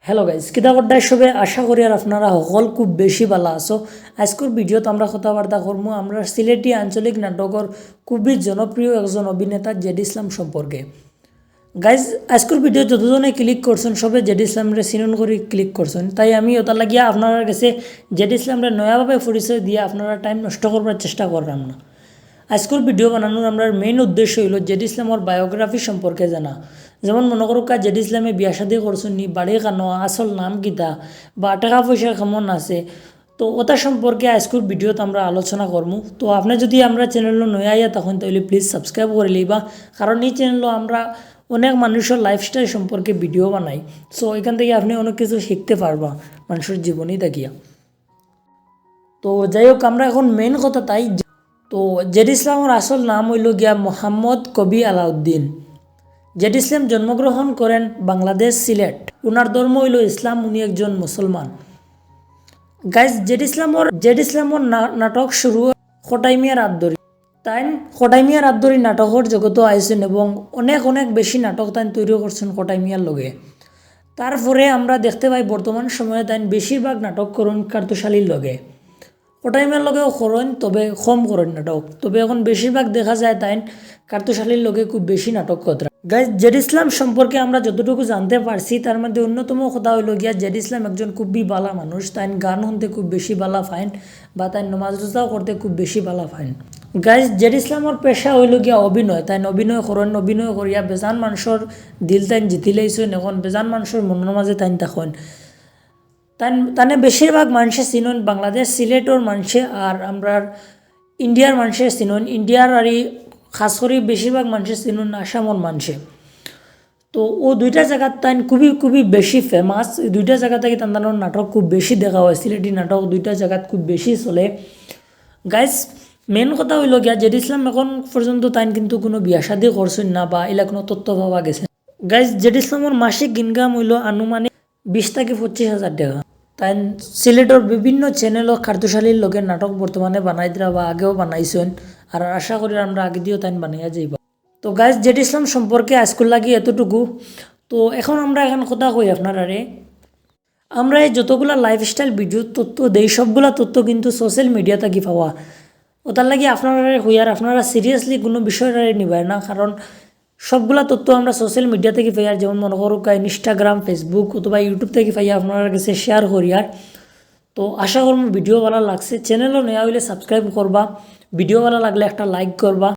Hello guys কিতা করতে সবে আশা করি আর আপনারা সকল খুব বেশি ভালো আছো। আজকের ভিডিওতে আমরা কথাবার্তা করবো আমরা সিলেটি আঞ্চলিক নাটকের খুবই জনপ্রিয় একজন অভিনেতা জেড ইসলাম সম্পর্কে। গাইজ আজকের ভিডিও যতজনে ক্লিক করছেন সবে জেড ইসলামরে চিনন করে ক্লিক করছেন, তাই আমি ওটা লাগিয়া আপনারা কাছে জেড ইসলামরে নয়াভাবে পরিচয় দিয়ে আপনারা টাইম নষ্ট করবার চেষ্টা করলাম না। আজকের ভিডিও বানানোর আমরা মেইন উদ্দেশ্য হইল জেড ইসলামর বায়োগ্রাফি সম্পর্কে জানা। যেমন মনে করো জেড ইসলামে বিয়া শাদি করছেন নি, বাড়ি কানো, আসল নাম কিতা বা টাকা পয়সা কেমন আছে, তো ওটা সম্পর্কে আজকের ভিডিওতে আমরা আলোচনা করবো। তো আপনি যদি আমরা চ্যানেল নয়া আইয়া তখন তাহলে প্লিজ সাবস্ক্রাইব করে লইবা, কারণ এই চ্যানেল আমরা অনেক মানুষের লাইফস্টাইল সম্পর্কে ভিডিও বানাই। সো এখান থেকে আপনি অনেক কিছু শিখতে পারবা মানুষের জীবনই দেখিয়া। তো যাই হোক আমরা এখন মেইন কথা তাই। তো জেড ইসলামের আসল নাম হইল গিয়া মোহাম্মদ কবি আলাউদ্দিন। জেড ইসলাম জন্মগ্রহণ করেন বাংলাদেশ সিলেট। উনার ধর্ম হইল ইসলাম, উনি একজন মুসলমান। গাইজ জেড ইসলামর নাটক শুরু খটাই মিয়ার আদরি। তাই খটাই মিয়ার আদরি নাটকের জগত আইছেন এবং অনেক অনেক বেশি নাটক তাই তৈরি করছেন খটাই মিয়ার লগে। তারপরে আমরা দেখতে পাই বর্তমান সময়ে তাই বেশিরভাগ নাটক করুন কার্তুশালীর লগে। কটাইমের লগেও করেন, তবে কম করেন নাটক, তবে এখন বেশিরভাগ দেখা যায় তাই কার্তুশালীর লগে খুব বেশি নাটক কথা। গাইজ জেড ইসলাম সম্পর্কে আমরা যতটুকু জানতে পারছি তার মধ্যে অন্যতম কথা হইল গিয়া জেড ইসলাম একজন খুবই বালা মানুষ। তাই গান শুনতে খুব বেশি বালা ফাইন বা তাই নমাজ রোজাও করতে খুব বেশি বালা ফাইন। গাইজ জেড ইসলামর পেশা হইল গিয়া অভিনয়। তাই অভিনয় করেন, অভিনয় করিয়া বেজান মানুষের দিল তাই জিতি লাইছেন, এখন বেজান মানুষের মনের মাঝে তাই তখন তানে বেশিরভাগ মানুষে চিনন বাংলাদেশ সিলেটর মানুষে, আর আমরা ইন্ডিয়ার মানুষের চিনন ইন্ডিয়ার, আর খাস করে বেশিরভাগ মানুষের চিনন আসামর মানুষে। তো ও দুইটা জায়গার তাই খুবই খুবই বেশি ফেমাস। দুইটা জায়গা থেকে তার নাটক খুব বেশি দেখা হয়, সিলেটি নাটক দুইটা জায়গাত খুব বেশি চলে। গাইজ মেন কথা হইল গিয়া জেড ইসলাম এখন পর্যন্ত তাই কিন্তু কোনো বিয়া শাদি করছেন না বা এলা কোনো তথ্য পাওয়া গেছে। গাইজ জেড ইসলামর মাসিক ইনকাম হইল আনুমানিক 20 থেকে 25,000 টাকা। তাই সিলেটর বিভিন্ন চ্যানেলও কার্তুশালীর লোকের নাটক বর্তমানে বানাই দিরা বা আগেও বানাইছেন, আর আশা করি আমরা আগে দিয়েও তাই বানাইয়া যাইব। তো গাইজ জেড ইসলাম সম্পর্কে আজকুল লাগি এতটুকু। তো এখন আমরা এখন কথা কই আপনারারে, আমরা এই যতগুলা লাইফস্টাইল ভিডিও তথ্য দেই সবগুলা তথ্য কিন্তু সোশ্যাল মিডিয়া থাকি পাওয়া। ওটার লাগি আপনারা হইয়ার আপনারা সিরিয়াসলি কোনো বিষয়টা নিবেন না, কারণ সবগুলা তথ্য আমরা সোশ্যাল মিডিয়া থেকে পাই। আর যেমন মনে করো ইনস্টাগ্রাম, ফেসবুক অথবা ইউটিউব থেকে পাই আপনার কাছে শেয়ার করি। আর তো আশা করব ভিডিও ভালো লাগছে। চ্যানেলও নয়া হইলে সাবস্ক্রাইব করবা, ভিডিও ভালো লাগলে একটা লাইক করবা।